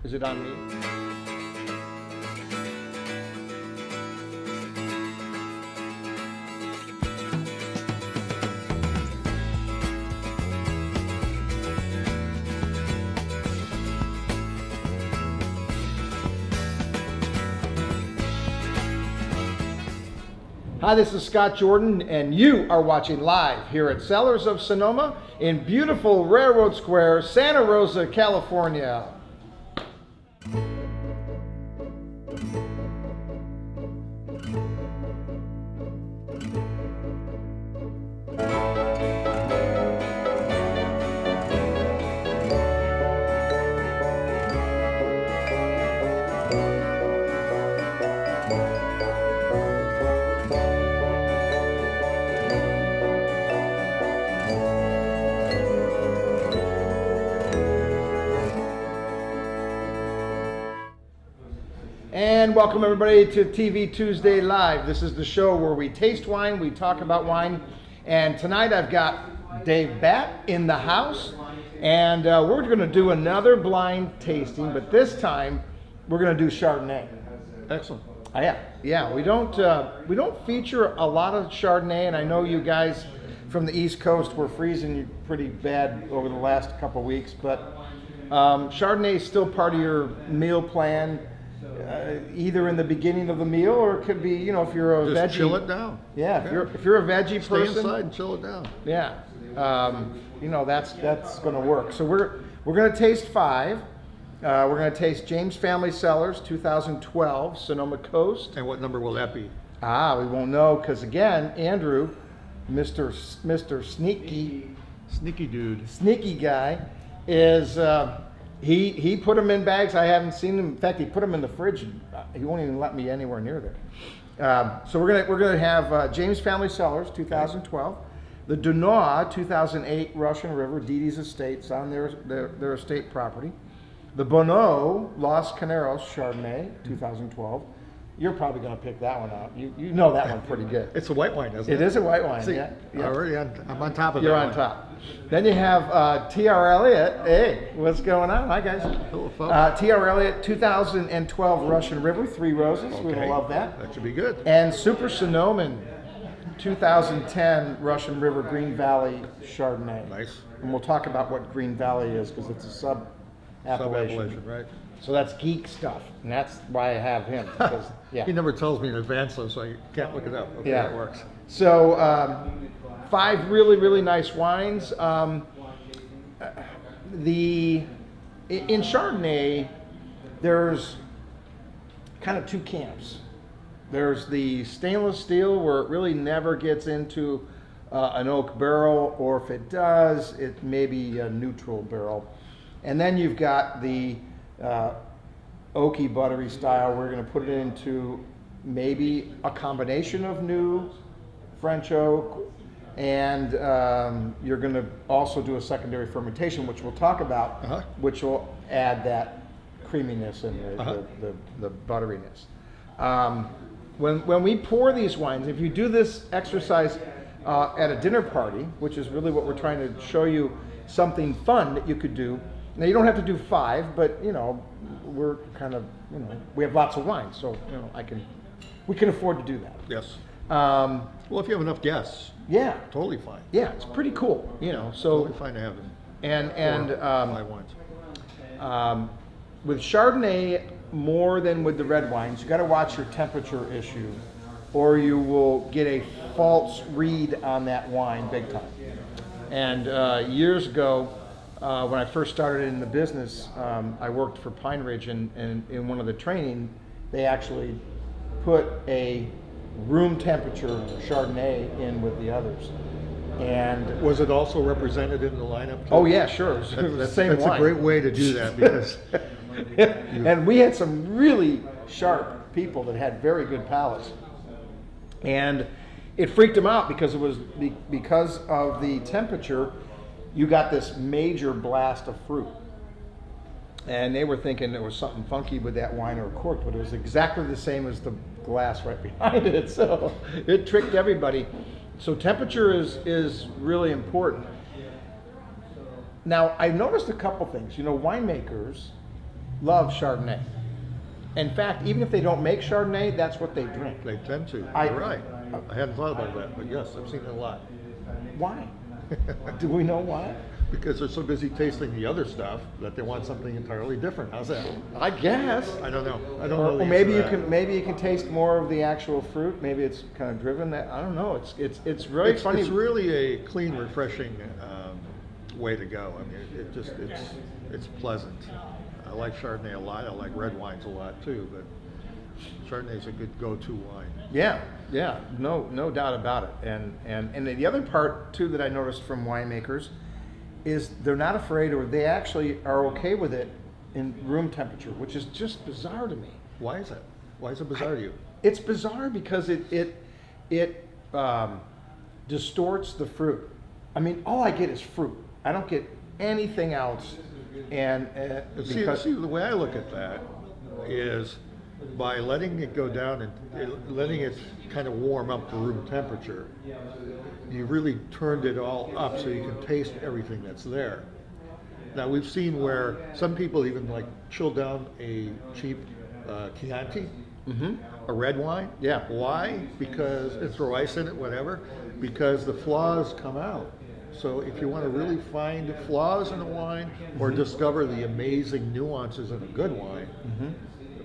Is it on me? Hi, this is Scott Jordan, and you are watching live here at Cellars of Sonoma in beautiful Railroad Square, Santa Rosa, California. And welcome everybody to TV Tuesday Live. This is the show where we taste wine, we talk about wine, and tonight I've got Dave Batt in the house, and we're going to do another blind tasting, but this time we're going to do Chardonnay. Excellent. Yeah. We don't feature a lot of Chardonnay, and I know you guys from the East Coast were freezing you pretty bad over the last couple weeks, but Chardonnay is still part of your meal plan. Either in the beginning of the meal, or it could be, you know, if you're a veggie. Chill it down. Yeah, if you're a veggie person. Stay inside and chill it down. Yeah, you know, that's going to work. So we're going to taste 5. We're going to taste James Family Cellars 2012 Sonoma Coast. And what number will that be? We won't know because again, Andrew, Mr. Sneaky dude. Sneaky guy, is. He put them in bags. I haven't seen them. In fact, he put them in the fridge. He won't even let me anywhere near there. So we're gonna have James Family Cellars 2012, the DuNah 2008 Russian River, DeDe's estates on their estate property, the Bonneau Los Carneros Chardonnay 2012. You're probably going to pick that one out. You know that one pretty good. It's a white wine, isn't it? It is a white wine. See, yeah. I'm on top of it. You're on top. Then you have T.R. Elliott. Hey, what's going on? Hi, guys. Hello, folks. T.R. Elliott 2012 Russian River, 3 Roses. Okay. We will love that. That should be good. And Super Sonoman 2010 Russian River Green Valley Chardonnay. Nice. And we'll talk about what Green Valley is because it's a sub-appellation. Sub-appellation, right. So that's geek stuff, and that's why I have him. Because, yeah. He never tells me in advance, though, so I can't look it up. Okay, Yeah. That works. So 5 really, really nice wines. In Chardonnay, there's kind of 2 camps. There's the stainless steel where it really never gets into an oak barrel, or if it does, it may be a neutral barrel. And then you've got the oaky buttery style. We're going to put it into maybe a combination of new French oak, and you're going to also do a secondary fermentation, which we'll talk about, which will add that creaminess and the butteriness. When we pour these wines, if you do this exercise at a dinner party, which is really what we're trying to show you, something fun that you could do. Now you don't have to do 5, but you know, we're kind of, you know, we have lots of wine, so you know, we can afford to do that. Yes. Well, if you have enough guests. Yeah. Totally fine. Yeah, it's pretty cool, you know. So totally fine to have them. And 5 wines. With Chardonnay, more than with the red wines, you got to watch your temperature issue, or you will get a false read on that wine big time. And years ago, when I first started in the business, I worked for Pine Ridge, and in one of the training, they actually put a room temperature Chardonnay in with the others. And was it also represented in the lineup too? Oh yeah, sure. It was the same that's wine. a great way to do that because. And we had some really sharp people that had very good palates, and it freaked them out because it was because of the temperature. You got this major blast of fruit, and they were thinking there was something funky with that wine or cork, but it was exactly the same as the glass right behind it. So it tricked everybody. So temperature is really important. Now I've noticed a couple things. You know, winemakers love Chardonnay. In fact, even if they don't make Chardonnay, that's what they drink. They tend to. I- You're right. I hadn't thought about that, but yes, I've seen it a lot. Why? Do we know why? Because they're so busy tasting the other stuff that they want something entirely different. How's that? I guess. I don't know. I don't know. the Or answer maybe to you that. can taste more of the actual fruit. Maybe it's kind of driven that. I don't know. It's really funny. It's really a clean, refreshing way to go. I mean, it's pleasant. I like Chardonnay a lot. I like red wines a lot too, but Chardonnay's a good go-to wine. Yeah, no doubt about it. And the other part too that I noticed from winemakers is they're not afraid, or they actually are okay with it in room temperature, which is just bizarre to me. Why is that? Why is it bizarre to you? It's bizarre because it distorts the fruit. I mean, all I get is fruit. I don't get anything else. And See, the way I look at that is by letting it go down and letting it kind of warm up to room temperature, you really turned it all up so you can taste everything that's there. Now we've seen where some people even like chill down a cheap Chianti, a red wine. Yeah. Why? Because and throw ice in it, whatever. Because the flaws come out. So if you want to really find flaws in a wine or discover the amazing nuances in a good wine,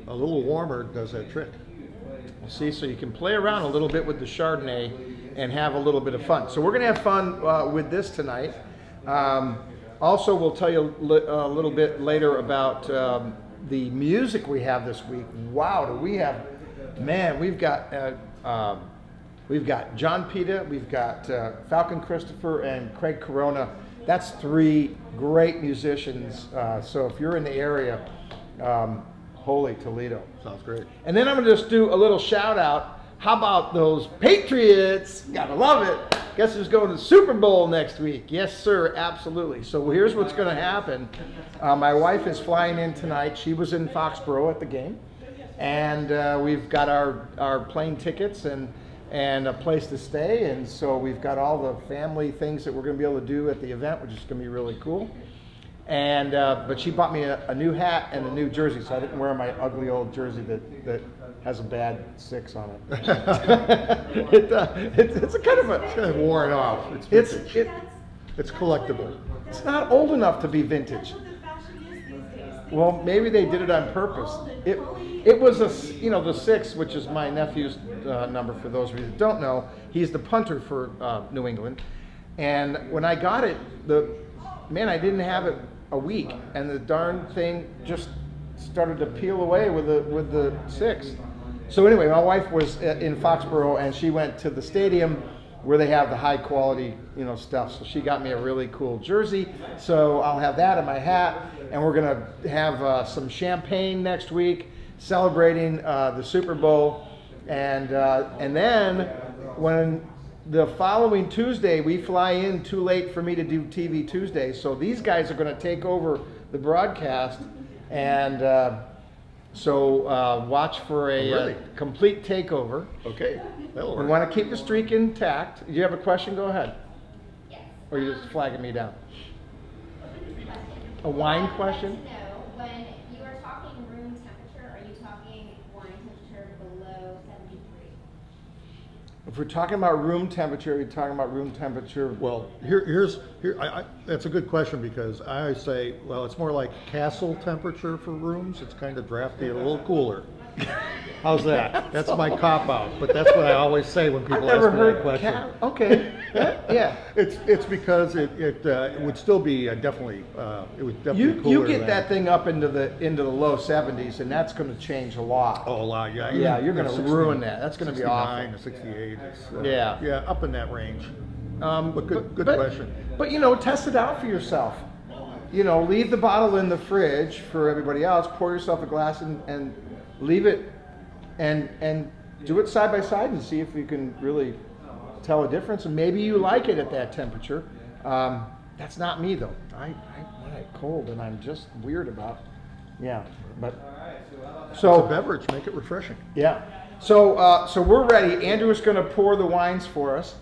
a little warmer does that trick. See, so you can play around a little bit with the Chardonnay and have a little bit of fun. So we're going to have fun with this tonight. Also, we'll tell you a little bit later about the music we have this week. Wow, do we have? Man, we've got John Pita, we've got Falcon Christopher, and Craig Corona. That's three great musicians. So if you're in the area, holy Toledo. Sounds great. And then I'm going to just do a little shout out. How about those Patriots? Gotta love it. Guess who's going to the Super Bowl next week? Yes, sir, absolutely. So here's what's going to happen. My wife is flying in tonight. She was in Foxborough at the game. And we've got our plane tickets and a place to stay. And so we've got all the family things that we're going to be able to do at the event, which is going to be really cool. And but she bought me a new hat and a new jersey, so I didn't wear my ugly old jersey that has a bad 6 on it. It's a kind of It's kind of worn off. it's It's collectible. it's not old enough to be vintage. Well, maybe they did it on purpose. It was the 6, which is my nephew's number. For those of you that don't know, he's the punter for New England. And when I got it, I didn't have it a week, and the darn thing just started to peel away with the 6. So anyway, my wife was in Foxborough, and she went to the stadium where they have the high quality stuff. So she got me a really cool jersey. So I'll have that in my hat, and we're gonna have some champagne next week, celebrating the Super Bowl, and then when the following Tuesday, we fly in too late for me to do TV Tuesday. So these guys are going to take over the broadcast. And so watch for a Really? complete takeover. Okay, that'll We work. want to keep the streak intact. Do you have a question? Go ahead. Yes. Or are you just flagging me down? Question. A wine I'd like question? to know, when you are talking room temperature, are you talking wine temperature below 73? If we're talking about room temperature, we're talking about room temperature. Well, that's a good question because I always say, well, it's more like castle temperature for rooms. It's kind of drafty and a little cooler. How's that? That's my cop out, but that's what I always say when I've people never ask me that heard question. Okay. Yeah. It's because it would still be definitely it would definitely cooler You get than- that thing up into the low 70s, and that's going to change a lot. Oh, a lot, yeah. Yeah, Even, you're gonna 60 ruin that. That's gonna be awful. 69 to 68. It's, Yeah. up in that range. But good question. But test it out for yourself. Leave the bottle in the fridge for everybody else. Pour yourself a glass and leave it, and do it side by side and see if you can really tell a difference. And maybe you like it at that temperature. That's not me though. I like cold, and I'm just weird about. Yeah, but It's so a beverage, make it refreshing. yeah. So we're ready. Andrew is going to pour the wines for us.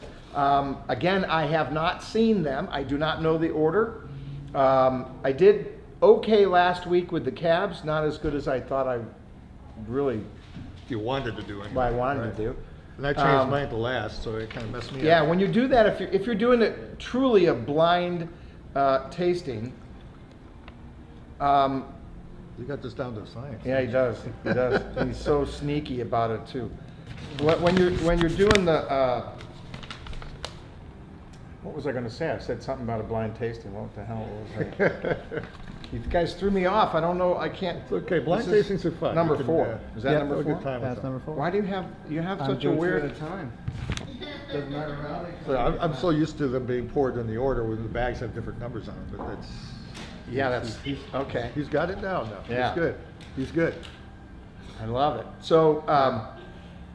Again, I have not seen them. I do not know the order. I did okay last week with the cabs, not as good as I thought I really You wanted to do anyway. what I wanted right? to do. And I changed mine to last, so it kind of messed me Yeah, up. when you do that, if you're doing it truly a blind tasting, You got this down to science. yeah, he does. He does. He's so sneaky about it too. When you're doing the what was I going to say? I said something about a blind tasting. What the hell was I? You guys threw me off. I don't know. I can't. It's okay, blind This is tastings are fun. Number You can, 4. Is that yeah, number have a 4? good time with That's them. number 4. Why do you have I'm such a doing 2 weird? at a time. Doesn't matter around it. So I'm so used to them being poured in the order where the bags have different numbers on them, but that's, Yeah, that's okay. he's got it down now. Yeah. He's good. He's good. I love it. So,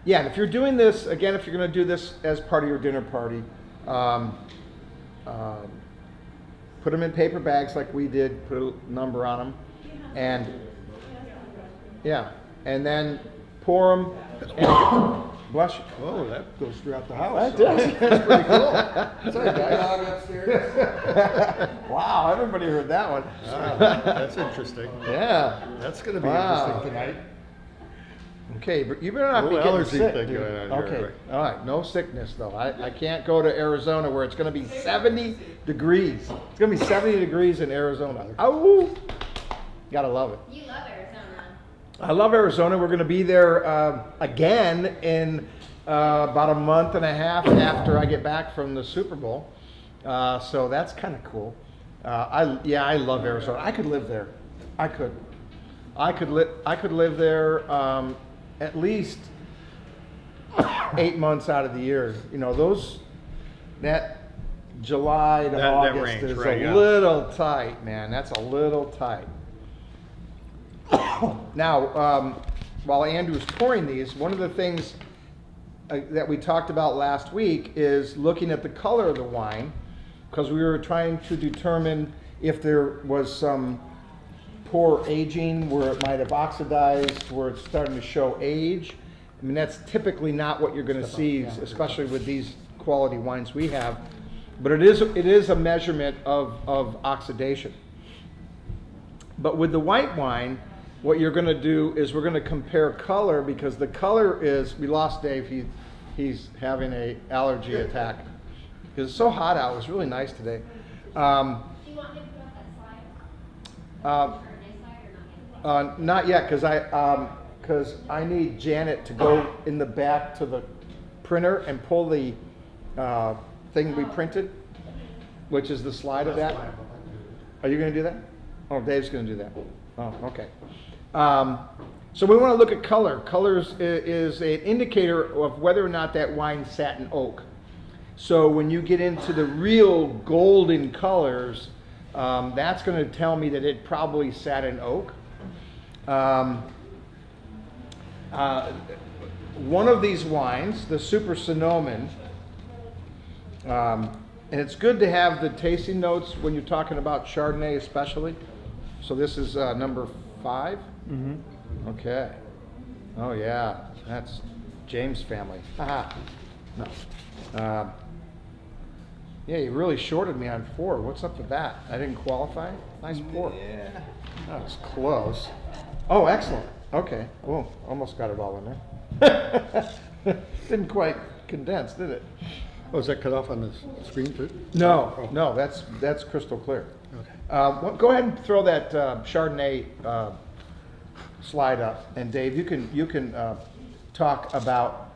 yeah, and if you're doing this, again, if you're going to do this as part of your dinner party, put them in paper bags like we did, put a number on them, and yeah, and then pour them, and bless you. Oh, that goes throughout the house. That does. That's pretty cool. Sorry, guys. Dog upstairs. Wow, everybody heard that one. Ah, that's interesting. Yeah. That's going to be Wow. interesting tonight. Okay, but you better not be Little getting allergy sick. thing dude. going on here, Okay, right. all right, no sickness though. I can't go to Arizona where it's going to be 70 degrees. It's going to be 70 degrees in Arizona. Oh, gotta love it. You love Arizona. I love Arizona. We're going to be there again in about a month and a half after I get back from the Super Bowl. So that's kind of cool. I love Arizona. I could live there. I could live there at least 8 months out of the year. You know, that July to That August range, is right, a yeah. little tight, man. That's a little tight. Now, while Andrew's pouring these, one of the things that we talked about last week is looking at the color of the wine, because we were trying to determine if there was some poor aging where it might have oxidized, where it's starting to show age. I mean, that's typically not what you're going to see, especially with these quality wines we have. But it is a measurement of oxidation. But with the white wine, what you're going to do is we're going to compare color, because the color is, we lost Dave, he's having a allergy attack. Because it's so hot out, it was really nice today. Do you want me to put up that slide? Chardonnay slide or not yet? Not yet, because I need Janet to go in the back to the printer and pull the thing we printed, which is the slide of that. Are you going to do that? Oh, Dave's going to do that. Oh, okay. So we want to look at color. Colors is an indicator of whether or not that wine sat in oak. So when you get into the real golden colors, that's going to tell me that it probably sat in oak. One of these wines, the Super Sonoman, and it's good to have the tasting notes when you're talking about Chardonnay especially. So this is number 5? Mm-hmm. Okay. Oh yeah, that's James' family. Haha. No. Yeah, you really shorted me on 4. What's up with that? I didn't qualify? Nice pour. Yeah. That was close. Oh, excellent. Okay. Oh, almost got it all in there. Didn't quite condense, did it? Oh, is that cut off on the screen too? No, no, that's crystal clear. Okay. Go ahead and throw that Chardonnay slide up, and Dave, you can talk about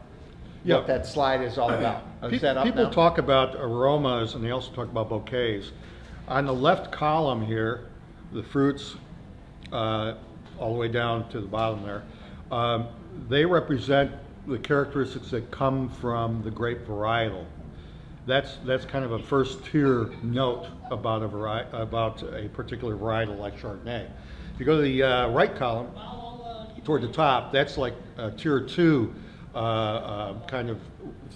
Yeah. what that slide is all about. Is that up People now? talk about aromas and they also talk about bouquets. On the left column here, the fruits, all the way down to the bottom there, they represent the characteristics that come from the grape varietal. That's kind of a first tier note about a particular varietal like Chardonnay. If you go to the right column, toward the top, that's like a tier 2 kind of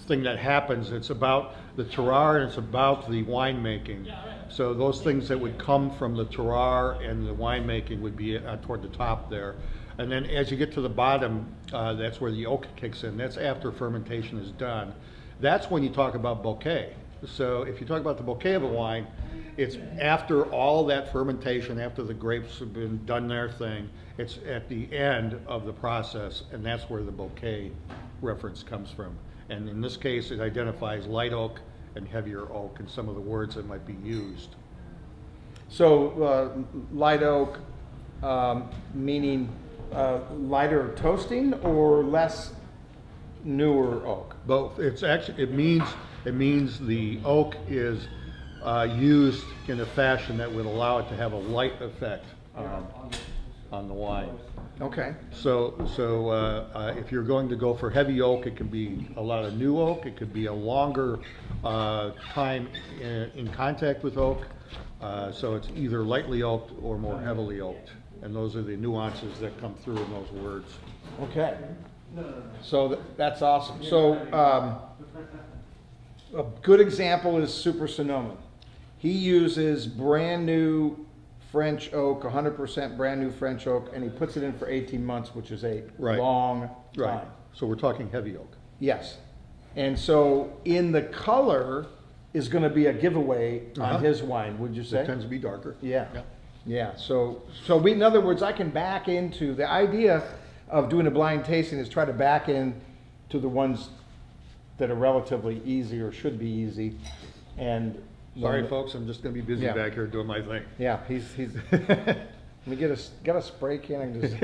thing that happens. It's about the terroir and it's about the winemaking. So those things that would come from the terroir and the winemaking would be toward the top there. And then as you get to the bottom, that's where the oak kicks in. That's after fermentation is done. That's when you talk about bouquet. So if you talk about the bouquet of a wine, it's after all that fermentation, after the grapes have been done their thing, it's at the end of the process, and that's where the bouquet reference comes from. And in this case, it identifies light oak and heavier oak and some of the words that might be used. So light oak, meaning lighter toasting or less newer oak? Both. It's actually, it means the oak is used in a fashion that would allow it to have a light effect on the wine. Okay. So if you're going to go for heavy oak, it could be a lot of new oak. It could be a longer time in contact with oak. So it's either lightly oaked or more heavily oaked. And those are the nuances that come through in those words. Okay. So that's awesome. So a good example is Super Sonoman. He uses brand new French oak, 100% brand new French oak, and he puts it in for 18 months, which is a Right. long time. Right. So we're talking heavy oak. Yes. And so in the color is going to be a giveaway Uh-huh. on his wine, would you say? It tends to be darker. Yeah. Yeah. Yeah. So in other words, I can back into the idea of doing a blind tasting is try to back in to the ones that are relatively easy or should be easy. And Sorry, folks, I'm just gonna be busy Yeah. back here doing my thing. yeah, he's let me get a spray can and just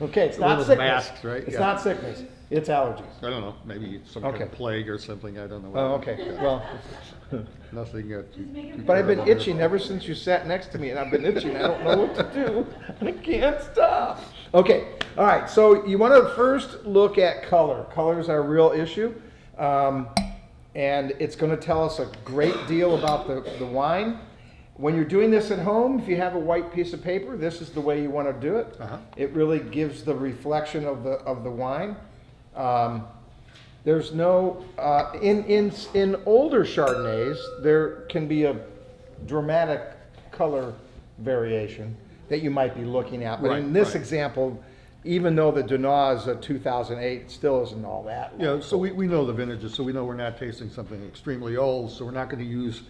okay, it's One not of those sickness. masks, right? It's Yeah. not sickness. It's allergies. I don't know, maybe some kind Okay. of plague or something, I don't know. Oh, okay. Well, Nothing. but I've been itching ever since you sat next to me, and I've been itching. I don't know what to do, and I can't stop. Okay, all right. So you want to first look at color. Color is our real issue, and it's going to tell us a great deal about the wine. When you're doing this at home, if you have a white piece of paper, this is the way you want to do it. Uh-huh. It really gives the reflection of the wine. There's no in older Chardonnays there can be a dramatic color variation that you might be looking at, but Right, in this right. example, even though the DuNah is a 2008, it still isn't all that. Yeah, so we know the vintages, so we know we're not tasting something extremely old, so we're not gonna use,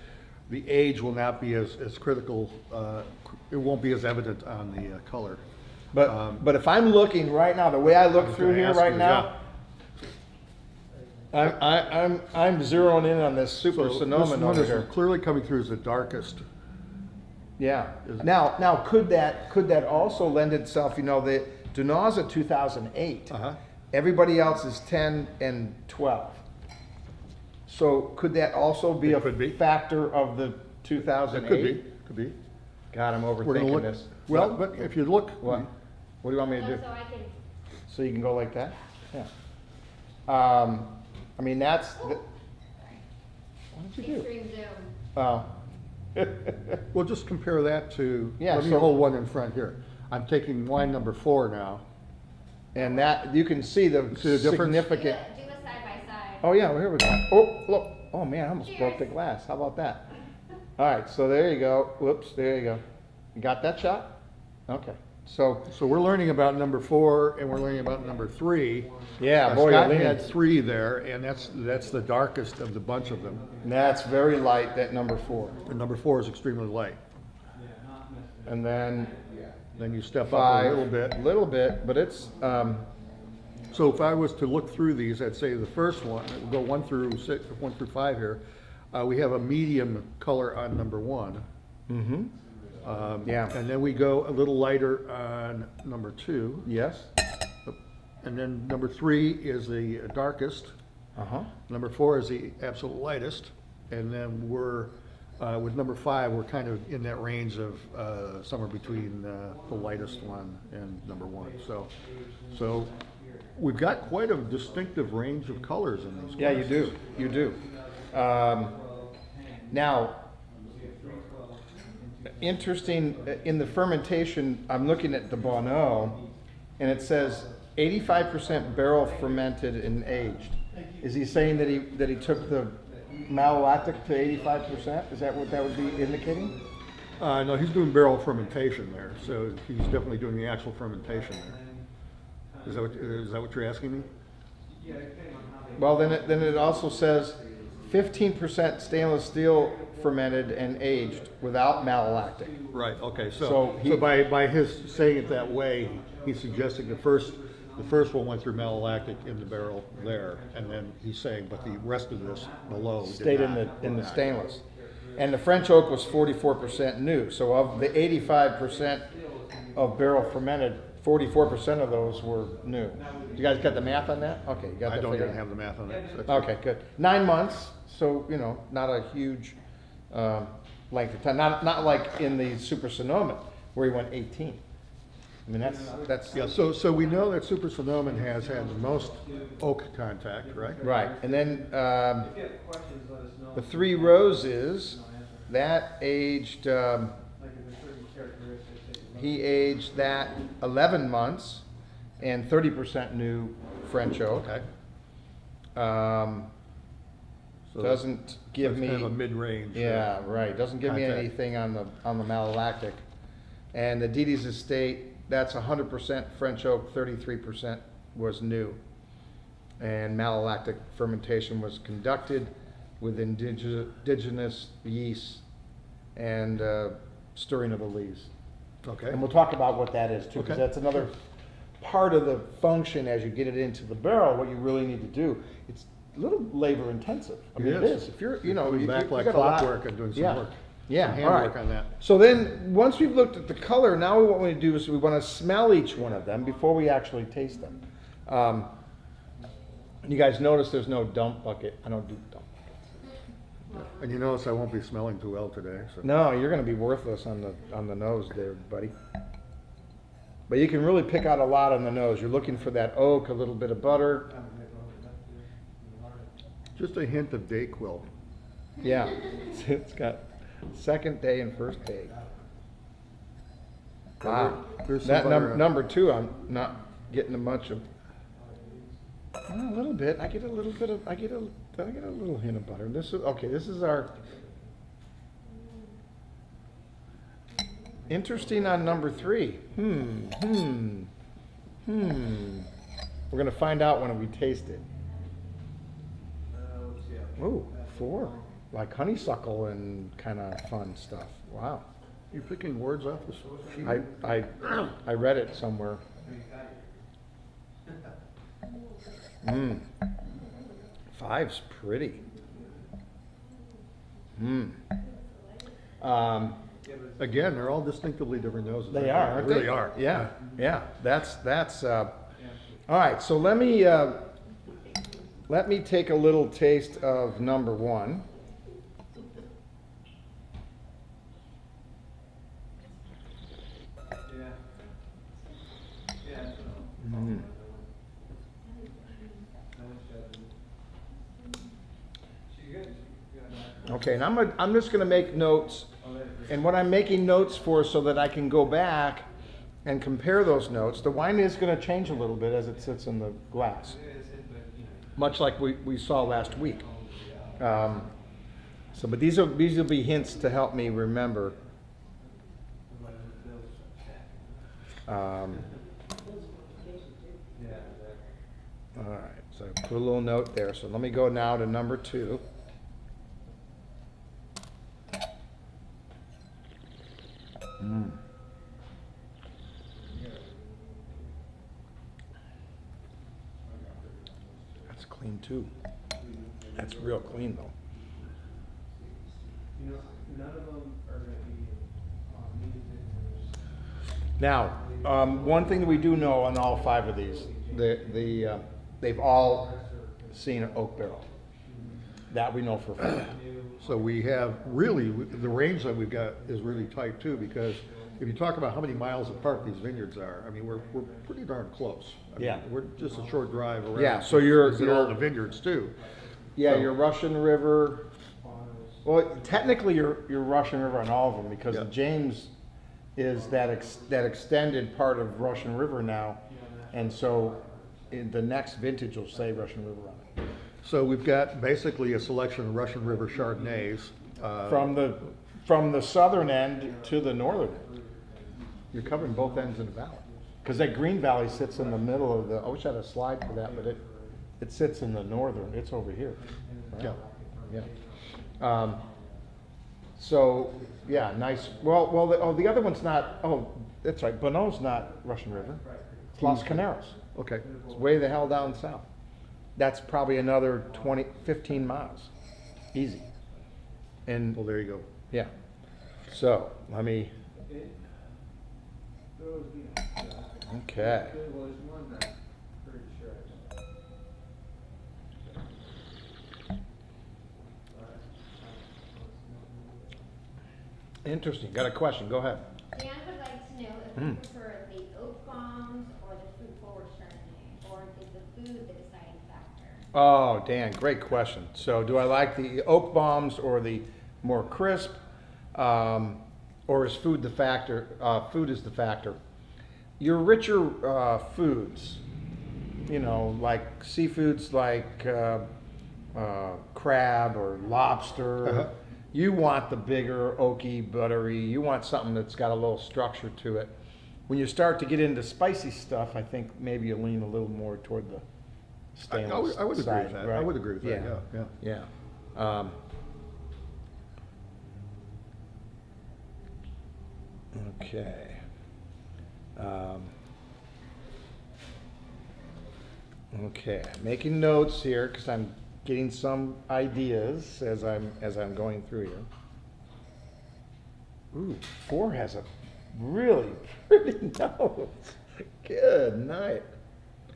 the age will not be as critical, it won't be as evident on the color. But if I'm looking right now, the way I look through gonna here ask right you, now, I'm zeroing in on this Super So this Sonoman one over is here. clearly coming through as the darkest. Yeah. Is it? Now could that also lend itself? You know, the DuNah's a 2008. Uh-huh. Everybody else is 10 and 12. So could that also be It a could be. factor of the 2008? Could be. God, I'm We're gonna overthinking look, this. well, What? but if you look. What? What do you want me to do? So I can, So you can go like that? Yeah. I mean, that's. What did you do? extreme zoom. Oh. Well, just compare that to, Yeah, let me so- hold one in front here. I'm taking wine number 4 now. And that, you can see the See the difference? Do significant. a side by side. Oh, yeah, well, here we go. Oh, look. Oh, man, I almost broke the Cheers. glass. How about that? All right, so there you go. Whoops, there you go. You got that shot? Okay. So, So we're learning about number 4 and we're learning about number 3. yeah, boy, you're Scott leaning. had 3 there, and that's the darkest of the bunch of them. That's very light, that number 4. And number 4 is extremely light. And then Then you step up 5. a little bit. Little bit, but it's, So if I was to look through these, I'd say the first one, we'll go 1 through 5 here. We have a medium color on number 1. yeah. And then we go a little lighter on number 2. Yes. And then number 3 is the darkest. Uh-huh. Number 4 is the absolute lightest. And then we're, with number 5, we're kind of in that range of somewhere between the lightest one and number 1. So we've got quite a distinctive range of colors in these. Yeah, you glasses. do. You do. Now, interesting, in the fermentation, I'm looking at the Bonneau, and it says 85% barrel fermented and aged. Is he saying that he took the malolactic to 85%? Is that what that would be indicating? No, he's doing barrel fermentation there, so he's definitely doing the actual fermentation there. Is that what you're asking me? Well, then it also says 15% stainless steel fermented and aged without malolactic. Right, okay, So so, he- so by his saying it that way, he's suggesting the first one went through malolactic in the barrel there, and then he's saying, but the rest of this below did Stayed in not. the stainless. And the French oak was 44% new. So of the 85% of barrel fermented, 44% of those were new. You guys got the math on that? Okay, you got I that don't figured even out? have the math on that. so that's- Okay, good. 9 months, so, you know, not a huge length of time. Not like in the Super Sonoman, where he went 18. I mean, that's Yeah, so we know that Super Sonoman has had the most oak contact, right? right. And then the Three Roses, that aged, he aged that 11 months and 30% new French oak. Okay. So Doesn't give that's me kind of a mid-range. Yeah, right. Doesn't give me contact. anything on the malolactic. And the DeDe's estate, that's 100% French oak, 33% was new. And malolactic fermentation was conducted with indigenous yeast and stirring of the lees. Okay. And we'll talk about what that is too, because Okay. that's another part of the function as you get it into the barrel. What you really need to do, it's a little labor intensive. I mean, It it is. is. If you're, you know, Coming you back like got a lot- clockwork and doing some yeah. work. Yeah, Some all right. handwork on that. So then, once we've looked at the color, now what we want to do is we want to smell each one of them before we actually taste them. You guys notice there's no dump bucket. I don't do dump buckets. And you notice I won't be smelling too well today, so. No, you're going to be worthless on the nose there, buddy. But you can really pick out a lot on the nose. You're looking for that oak, a little bit of butter. Just a hint of Dayquil. Yeah, it's got second day and first day. Wow, There's some that butter on- number two, I'm not getting much of. A little bit. I get a little bit of. I get a little hint of butter. This is okay. This is our. Interesting on number three. We're gonna find out when we taste it. Ooh, 4. Like honeysuckle and kind of fun stuff. Wow. You're picking words off the sheet? I read it somewhere. 5's pretty. Again, they're all distinctively different noses. They are, aren't They really they? are. Yeah, yeah. That's. All right. So let me take a little taste of number 1. Okay, and I'm just going to make notes, and what I'm making notes for so that I can go back and compare those notes. The wine is going to change a little bit as it sits in the glass, much like we saw last week. But these will be hints to help me remember. All right, so I put a little note there. So let me go now to number 2. That's clean too. That's real clean though. None of them are gonna be, Now, one thing that we do know on all 5 of these, they've all seen an oak barrel. That we know for a fact. So we have really, the range that we've got is really tight too, because if you talk about how many miles apart these vineyards are, I mean, we're pretty darn close. I mean, Yeah. We're just a short drive around. Yeah, so you're- Visit all the vineyards too. Yeah, So- your Russian River. Well, technically, you're Russian River on all of them because Yeah. James is that extended part of Russian River now, and so in the next vintage will say Russian River on it. So we've got basically a selection of Russian River Chardonnays. From the southern end to the northern end, you're covering both ends of the valley because that Green Valley sits in the middle of the. I wish I had a slide for that, but it sits in the northern, it's over here. Right? Yeah. Yeah. So, yeah, nice. Well, the other one's not, oh, that's right, Bonneau's not Russian River. It's Los Carneros. Okay. It's way the hell down south. That's probably another 15 miles. Easy. And, Well, there you go. yeah. So, let me, okay. There was one that I'm pretty sure I saw. Interesting. Got a question. Go ahead. Dan would like to know if you prefer the oak bombs or the fruit forward Chardonnay, or is the food the deciding factor? Oh, Dan, great question. So, do I like the oak bombs or the more crisp, or is food the factor? Food is the factor. Your richer foods, you know, like seafoods like crab or lobster. Uh-huh. You want the bigger, oaky, buttery. You want something that's got a little structure to it. When you start to get into spicy stuff, I think maybe you lean a little more toward the stainless I would agree side, with that. I right? would agree with that, yeah. Yeah. Okay. Okay, making notes here because I'm getting some ideas as I'm going through here. Ooh, 4 has a really pretty nose. Good night.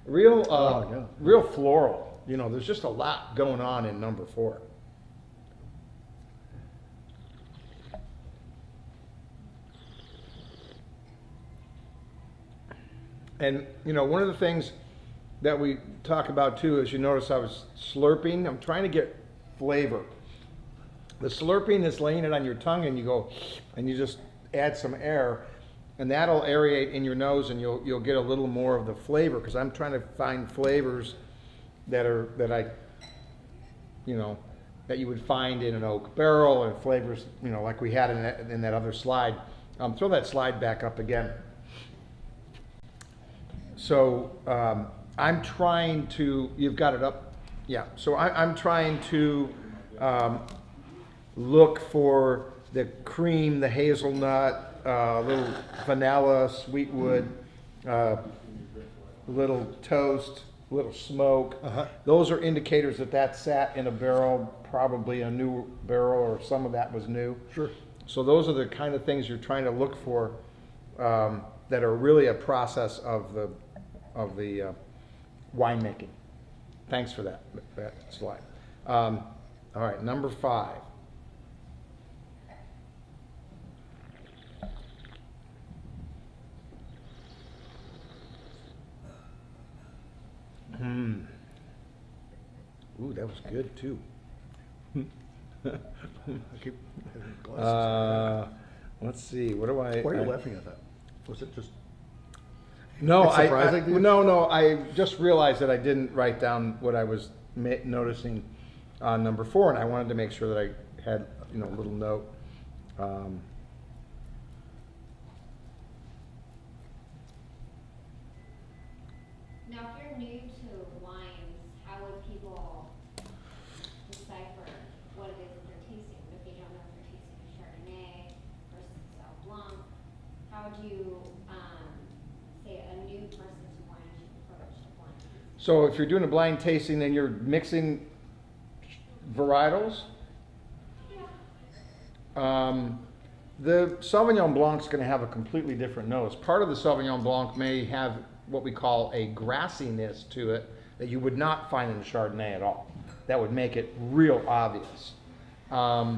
Real, yeah. real floral. You know, there's just a lot going on in number 4. And, you know, one of the things that we talk about too is, you notice I was slurping. I'm trying to get flavor. The slurping is laying it on your tongue and you go, and you just add some air, and that'll aerate in your nose and you'll get a little more of the flavor, because I'm trying to find flavors that you would find in an oak barrel, and flavors, you know, like we had in that other slide. Throw that slide back up again. So I'm trying to, you've got it up? Yeah, so I'm trying to look for the cream, the hazelnut, little vanilla, sweetwood, little toast, little smoke. Uh-huh. Those are indicators that sat in a barrel, probably a new barrel, or some of that was new. Sure. So those are the kind of things you're trying to look for that are really a process of the winemaking. Thanks for that slide. All right, number 5. Ooh, that was good too. I keep having glasses. Let's see. What do I? Why are you laughing at that? Was it just? No, It's surprising to you? no. I just realized that I didn't write down what I was noticing on number 4, and I wanted to make sure that I had, you know, a little note. Now, if you're new to wines, how would people decipher what it is that they're tasting? If they don't know if they're tasting a Chardonnay versus a Sauv Blanc, how would you say a new person's wine should approach a blind tasting? So if you're doing a blind tasting, then you're mixing varietals. The Sauvignon Blanc's going to have a completely different nose. Part of the Sauvignon Blanc may have what we call a grassiness to it that you would not find in the Chardonnay at all. That would make it real obvious. I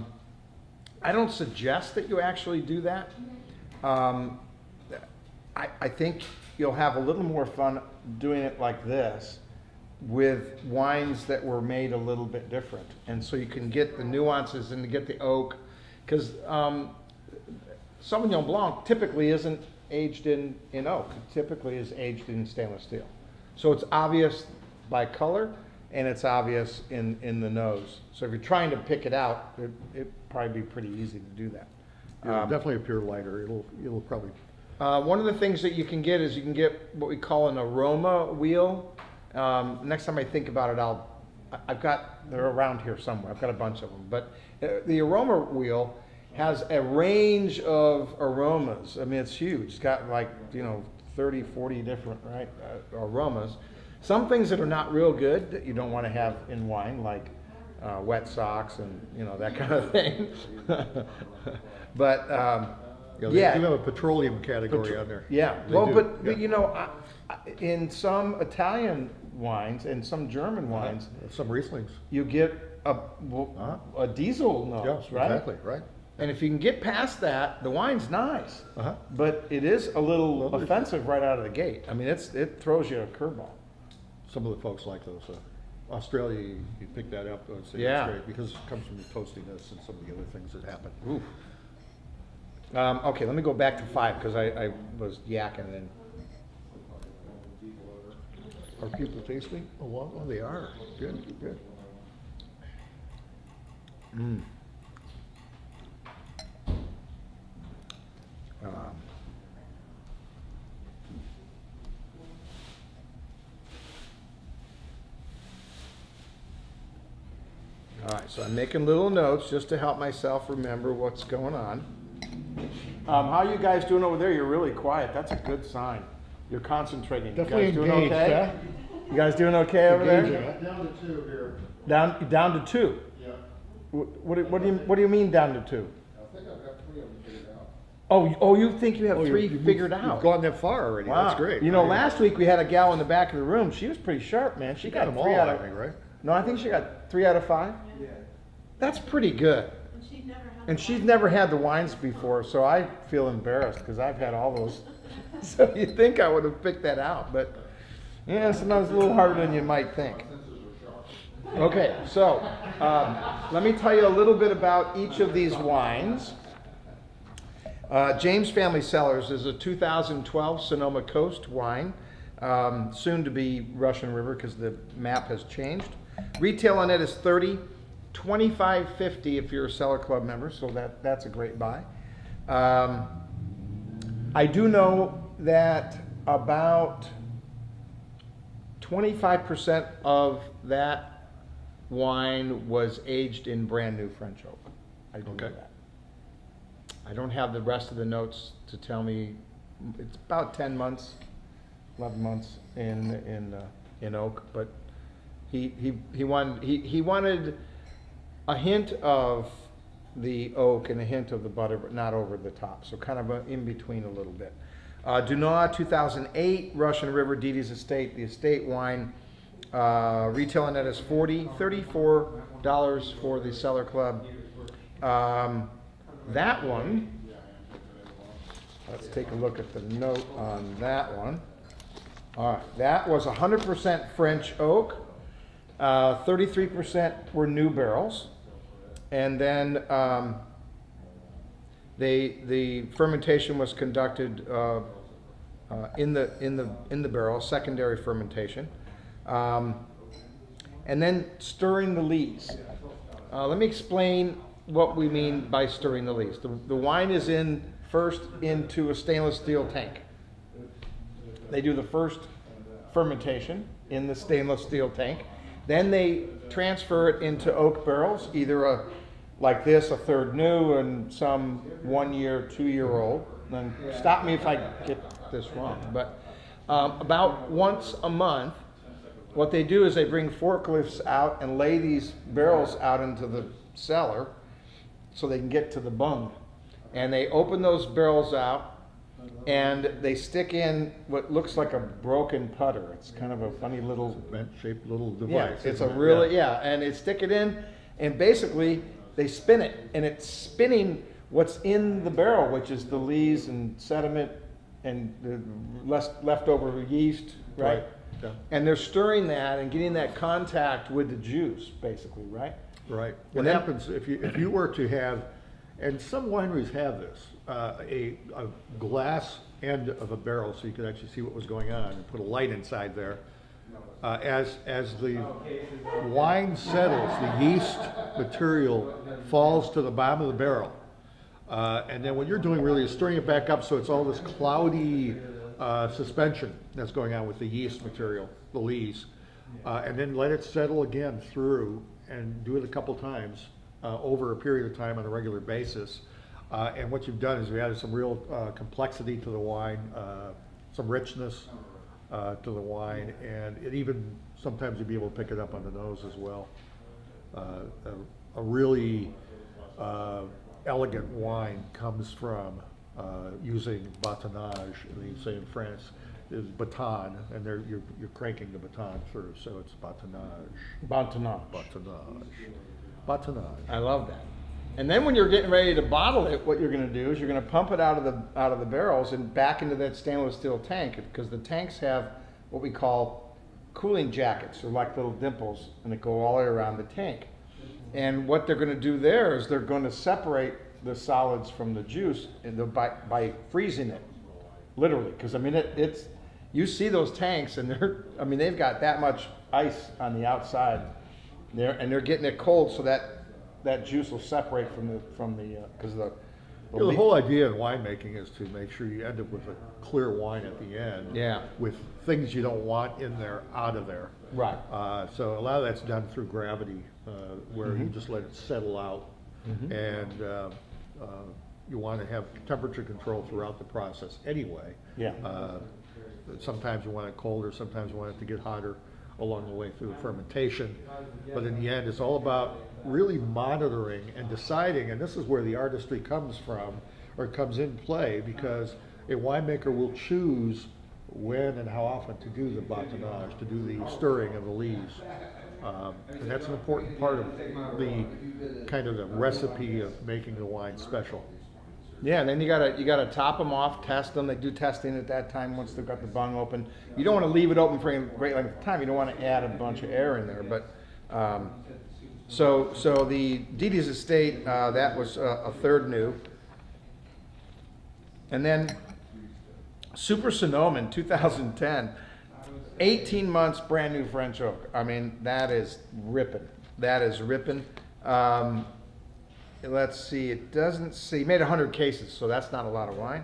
don't suggest that you actually do that. I think you'll have a little more fun doing it like this with wines that were made a little bit different. And so you can get the nuances and get the oak, because Sauvignon Blanc typically isn't aged in oak. It typically is aged in stainless steel. So it's obvious by color, and it's obvious in the nose. So if you're trying to pick it out, it'd probably be pretty easy to do that. Definitely appear lighter. It'll probably. One of the things that you can get is you can get what we call an aroma wheel, Next time I think about it, they're around here somewhere. I've got a bunch of them. But the aroma wheel has a range of aromas. I mean, it's huge. It's got like, 30, 40 different, right, aromas. Some things that are not real good that you don't want to have in wine, like wet socks and, that kind of thing. But, They yeah. do have a petroleum category on there. Yeah, They well, do, but yeah. in some Italian wines and some German wines, Some Rieslings. you get a diesel Yeah, nose, right? exactly, right. And if you can get past that, the wine's nice, Uh-huh. but it is a little Well, offensive right out of the gate. I mean, it throws you a curveball. Some of the folks like those. Australia, you pick that up, I would say Yeah. that's great, because it comes from the toastiness and some of the other things that happen. Oof. Okay, let me go back to 5 because I was yakking and. Are people tasting? Oh, well, they are. Good, good. Mm. All right, so I'm making little notes just to help myself remember what's going on. How are you guys doing over there? You're really quiet. That's a good sign. You're concentrating. Definitely you guys doing engaged, okay? huh? You guys doing okay over there? Engaging. Down to 2 here. Down to 2. Yeah. What do you mean down to 2? I think I've got 3 of them figured out. Oh, you think you have Oh, 3 you've figured You've out? gone that far already. Wow. That's great. Last week we had a gal in the back of the room. She was pretty sharp, man. She got them 3 all, out I of. think, right? No, I think she got 3 out of 5. Yeah. That's pretty good. And she's never had the wines before, so I feel embarrassed because I've had all those. So you'd think I would have picked that out, but yeah, sometimes it's a little harder than you might think. Okay, so let me tell you a little bit about each of these wines. James Family Cellars is a 2012 Sonoma Coast wine, soon to be Russian River because the map has changed. Retail on it is $30, $25.50 if you're a Cellar Club member, so that's a great buy. I do know that about 25% of that wine was aged in brand new French oak. I do know Okay. that. I don't have the rest of the notes to tell me. It's about 10 months, 11 months in oak, but he wanted a hint of the oak and a hint of the butter, but not over the top. So kind of in between a little bit. DuNah 2008, Russian River, DeDe's Estate, the estate wine. Retail on that is $34 for the Cellar Club. That one, let's take a look at the note on that one. All right, that was 100% French oak. 33% were new barrels. And then the fermentation was conducted in the barrel, secondary fermentation, and then stirring the lees. Let me explain what we mean by stirring the lees. The wine is first into a stainless steel tank. They do the first fermentation in the stainless steel tank. Then they transfer it into oak barrels, either like this, a third new, and some 1 year, 2 year old. And stop me if I get this wrong. But about once a month, what they do is they bring forklifts out and lay these barrels out into the cellar so they can get to the bung. And they open those barrels out and they stick in what looks like a broken putter. It's kind of a funny little Vent-shaped little yeah, device. it's a isn't it? really, yeah, and they stick it in, and basically they spin it, and it's spinning what's in the barrel, which is the lees and sediment and the leftover yeast, right? Right, yeah. And they're stirring that and getting that contact with the juice, basically, right? Right. What And then- happens if you were to have, and some wineries have this, a glass end of a barrel so you could actually see what was going on and put a light inside there. As the wine settles, the yeast material falls to the bottom of the barrel. And then what you're doing really is stirring it back up so it's all this cloudy suspension that's going on with the yeast material, the lees. and then let it settle again through and do it a couple times over a period of time on a regular basis. And what you've done is you added some real complexity to the wine, some richness to the wine, and it even sometimes you'll be able to pick it up on the nose as well. A really elegant wine comes from using batonnage. They say in France is baton, and you're cranking the baton through, so it's batonnage. Batonnage. I love that. And then when you're getting ready to bottle it, what you're going to do is you're going to pump it out of the barrels and back into that stainless steel tank, because the tanks have what we call cooling jackets, or like little dimples, and they go all the way around the tank. And what they're going to do there is they're going to separate the solids from the juice by freezing it, literally. Because I mean, it's you see those tanks, and they've got that much ice on the outside there, and they're getting it cold so that juice will separate from the because the whole idea in winemaking is to make sure you end up with a clear wine at the end. Yeah. With things you don't want in there out of there. Right. So a lot of that's done through gravity, where you just let it settle out, and you want to have temperature control throughout the process anyway. Yeah. Sometimes you want it colder, sometimes you want it to get hotter along the way through the fermentation. But in the end, it's all about really monitoring and deciding, and this is where the artistry comes from, or comes in play, because a winemaker will choose when and how often to do the batonnage, to do the stirring of the leaves. And that's an important part of the kind of the recipe of making the wine special. Yeah, and then you gotta top them off, test them. They do testing at that time once they've got the bung open. You don't want to leave it open for a great length of time. You don't want to add a bunch of air in there. But so the DeDe's estate, that was a third new, and then Super Sonoman 2010, 18 months brand new French oak. I mean, that is ripping. That is ripping. Let's see, it doesn't say, he made 100 cases, so that's not a lot of wine.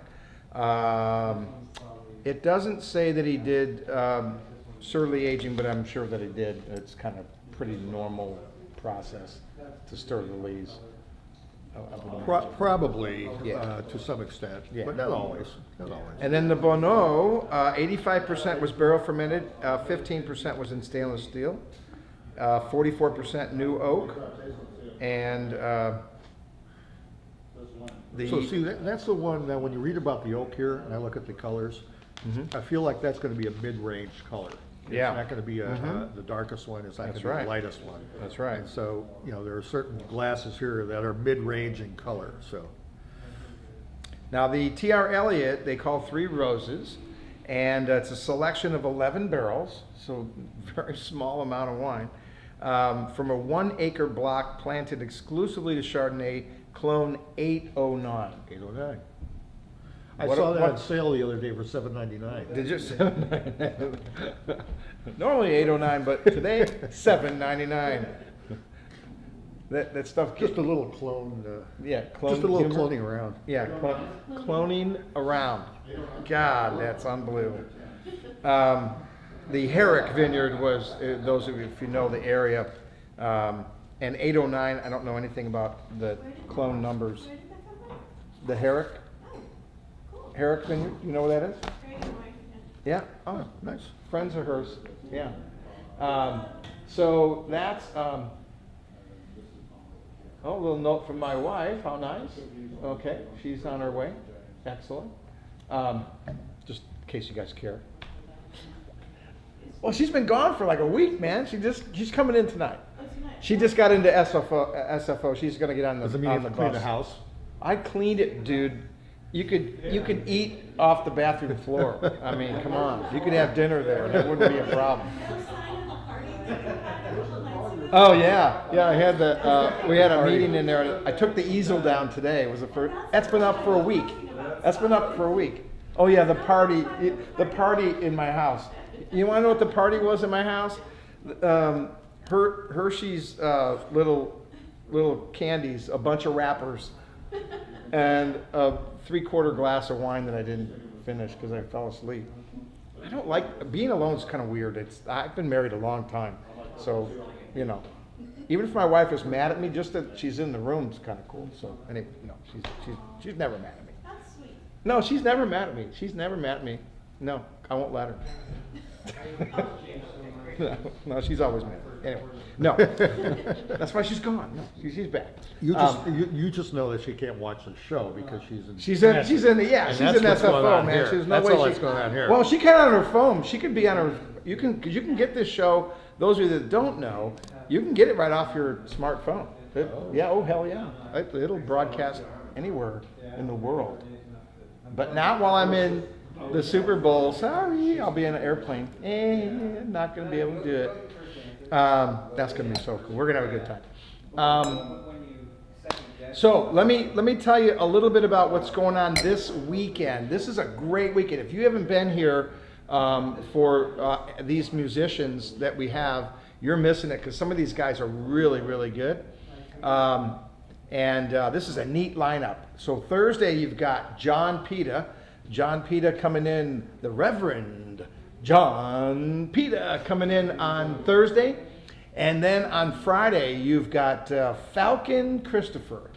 It doesn't say that he did surly aging, but I'm sure that he did. It's kind of pretty normal process to stir the lees. Probably, Yeah. to some extent, Yeah. but not always. Not always. And then the Bonneau, 85% was barrel fermented, 15% was in stainless steel, 44% new oak, and So see, that's the one that when you read about the oak here, and I look at the colors, I feel like that's going to be a mid-range color. Yeah. It's not going to be the darkest one. It's not going That's to be right. the lightest one. That's right. And so, there are certain glasses here that are mid-range in color. So Now the TR Elliott, they call 3 Roses, and it's a selection of 11 barrels, so very small amount of wine, from a 1-acre block planted exclusively to Chardonnay, clone 809. 809. I What- saw that what- on sale the other day for $7.99. Did you 7.99? Normally 809, but today 7.99. That stuff Just a little clone. yeah, clone Just a little humor. cloning around. Yeah, cloning around. God, that's unbelievable. The Herrick Vineyard was, those of you, if you know the area, and 809, I don't know anything about the clone numbers. The Herrick Vineyard, you know where that is? Yeah, oh, nice. Friends of hers, yeah. So that's, oh, a little note from my wife, how nice. Okay, she's on her way, excellent. Just in case you guys care. Well, she's been gone for like a week, man. She's coming in tonight. She just got into SFO. She's gonna get on the Doesn't mean you on have the to clean bus. the house. I cleaned it, dude. You could eat off the bathroom floor. I mean, come on. You could have dinner there, and it wouldn't be a problem. Oh yeah, I had we had a meeting in there. I took the easel down today. It was that's been up for a week. Oh yeah, the party in my house. You want to know what the party was in my house? Hershey's little candies, a bunch of wrappers, and a 3/4 glass of wine that I didn't finish because I fell asleep. I don't like, being alone is kind of weird. I've been married a long time, so, you know, even if my wife is mad at me, just that she's in the room is kind of cool. So anyway, no, she's never mad at me. That's sweet. No, she's never mad at me. She's never mad at me. No, I won't let her. No, she's always mad. Anyway, no, that's why she's gone. No, she's back. You just know that she can't watch the show because she's in. She's in And she's that's in what's going SFO, on man. here. There's no That's way all she, that's going on here. Well, she can on her phone. She could be on her. You can get this show. Those of you that don't know, you can get it right off your smartphone. Yeah, oh hell yeah, it'll broadcast anywhere in the world. But not while I'm in the Super Bowl. Sorry, I'll be in an airplane. Not gonna be able to do it. That's gonna be so cool. We're gonna have a good time. So let me tell you a little bit about what's going on this weekend. This is a great weekend. If you haven't been here for these musicians that we have, you're missing it because some of these guys are really, really good. And this is a neat lineup. So Thursday you've got John Pita. John Pita coming in, the Reverend John Pita coming in on Thursday. And then on Friday you've got Falcon Christopher.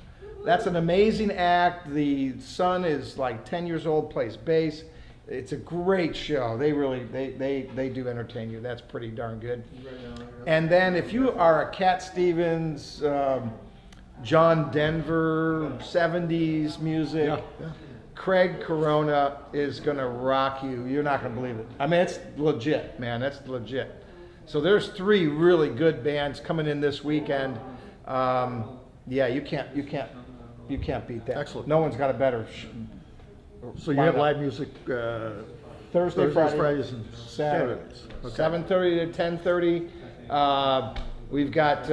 That's an amazing act. The son is like 10 years old, plays bass. It's a great show. They really, they do entertain you. That's pretty darn good. And then if you are a Cat Stevens, John Denver, 70s music, Yeah. Craig Corona is going to rock you. You're not going to believe it. I mean, it's legit, man. That's legit. So there's 3 really good bands coming in this weekend. Yeah, you can't beat that. Excellent. No one's got a better. So you have lineup. live music Thursday, Friday, Fridays, and Saturdays. Okay. 7:30 to 10:30. We've got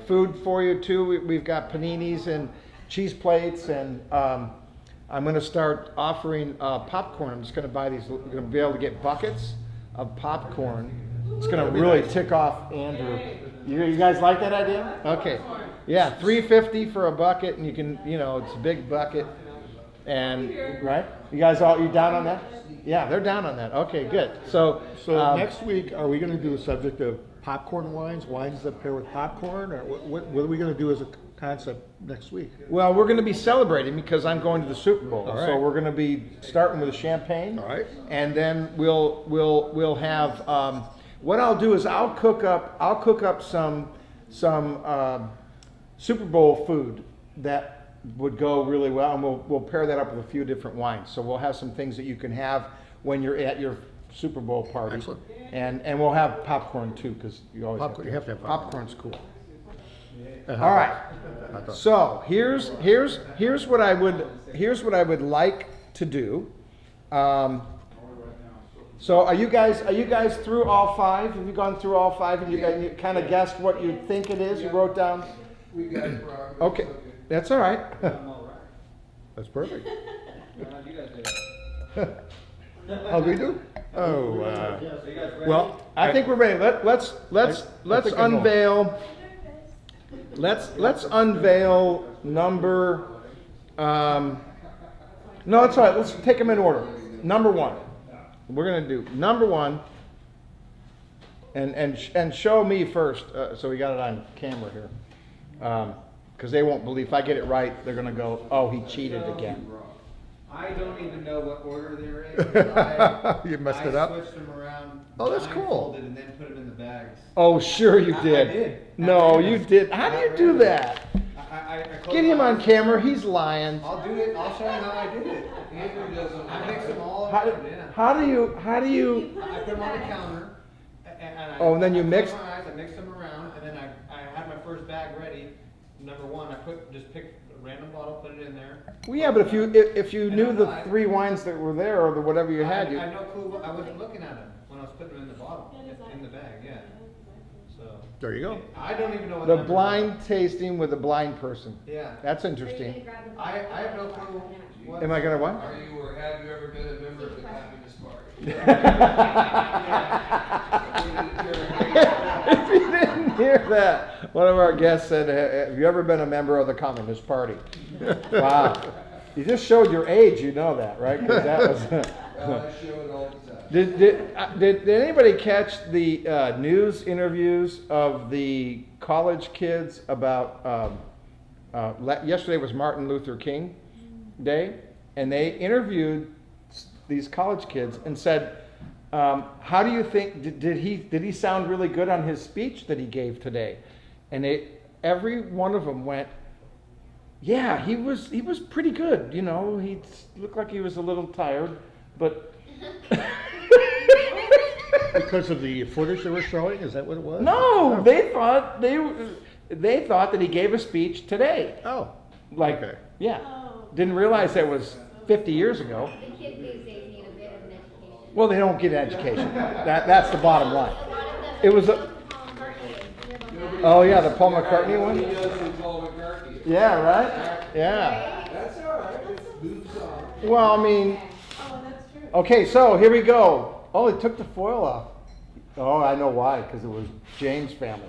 food for you too. We've got paninis and cheese plates, and I'm going to start offering popcorn. I'm just going to buy these. We're going to be able to get buckets of popcorn. It's going to really tick off Andrew. You guys like that idea? Okay. Yeah, $3.50 for a bucket, and you can, it's a big bucket. And right, you down on that? Yeah, they're down on that. Okay, good. So next week, are we going to do a subject of popcorn wines that pair with popcorn, or what are we going to do as a concept next week? Well, we're going to be celebrating because I'm going to the Super Bowl. All right. So we're going to be starting with a champagne. All right. And then we'll have. What I'll do is I'll cook up some Super Bowl food that would go really well, and we'll pair that up with a few different wines. So we'll have some things that you can have when you're at your Super Bowl party. Excellent. And we'll have popcorn too, because you always Popcorn, you have to have popcorn. popcorn's cool. And All right. hot dog. So here's what I would like to do. So are you guys through all 5? Have you gone through all 5 and you kind of guessed what you think it is? You wrote down. We got it, Rob. Okay, that's all right. That's perfect. How do we do? Oh, Well, I think we're ready. Let's think I know. unveil. Let's unveil number. No, it's all right. Let's take them in order. Number 1. We're gonna do number 1. And show me first. So we got it on camera here. Because they won't believe. If I get it right, they're gonna go, "Oh, he cheated again." I don't even know what order they're in. You messed it up? I switched them around. Oh, that's cool. blindfolded and then put them in the bags. Oh, sure you I did. did. No, you did. How do you do that? I closed Get him my on eyes. camera. He's lying. I'll do it. I'll show you how I did it. Andrew does them. I mix them all How, up. Yeah. how do you? I put them on the counter. Oh, and then you I mix- closed my eyes, I mixed them around, and then I had my first bag ready. Number 1, I picked a random bottle, put it in there. Well, yeah, but if you knew the 3 wines that were there or the whatever you had, you. I had no clue. I wasn't looking at them when I was putting them in the bottle, in the bag. Yeah. So. there you go. I don't even know what The numbers blind are. tasting with a blind person. Yeah. That's interesting. I have no clue. What, Am I gonna what? Are you or have you ever been a member of the Communist Party? If you didn't hear that, one of our guests said, "Have you ever been a member of the Communist Party?" Wow. You just showed your age, you know that, right? 'Cause that was. I show it all the time. Did anybody catch the news interviews of the college kids about? Yesterday was Martin Luther King Day, and they interviewed these college kids and said, "How do you think did he sound really good on his speech that he gave today?" And every one of them went, "Yeah, he was pretty good. You know, he looked like he was a little tired, but." Because of the footage they were showing, is that what it was? No, they thought that he gave a speech today. Oh, Like, okay. yeah, didn't realize that was 50 years ago. The kids these days need a bit of an education. Well, they don't get an education. That's the bottom line. A lot of them. It was a- Paul McCartney. Oh yeah, the Paul McCartney one. He does the Paul McCartney. Yeah, right. Yeah. That's all right, it's boots on. Well, I mean, Oh, that's true. okay, so here we go. Oh, they took the foil off. Oh, I know why, because it was James' family.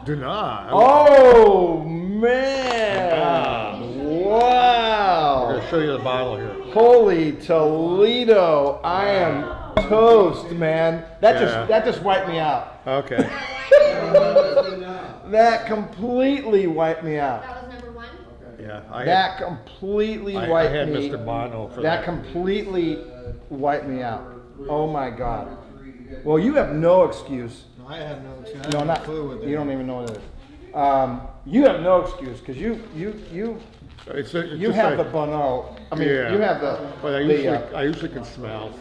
DuNah. Oh man! I'm Wow! going to show you the bottle here. Holy Toledo! I am toast, man. That Yeah. just wiped me out. Okay. That completely wiped me out. That was number one? Yeah. That completely I wiped had me. Mr. Bonneau for That that. completely wiped me out. Oh my God. Well, you have no excuse. I have no, I No, have not. no clue what You don't even know what it is. You have no excuse because you It's you have the Bonneau. I mean, Yeah. you have the. But I usually can smell.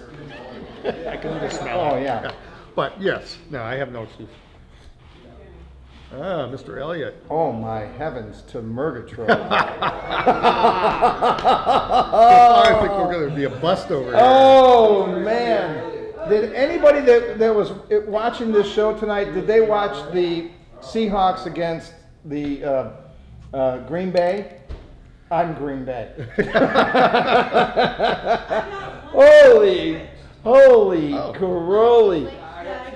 I can even smell. Oh, it. yeah. But yes, no, I have no excuse. Ah, Mr. Elliott. Oh my heavens to Murgatroyd. I think we're going to be a bust over here. Oh man! Did anybody that was watching this show tonight? Did they watch the Seahawks against the Green Bay? I'm Green Bay. holy Caroli!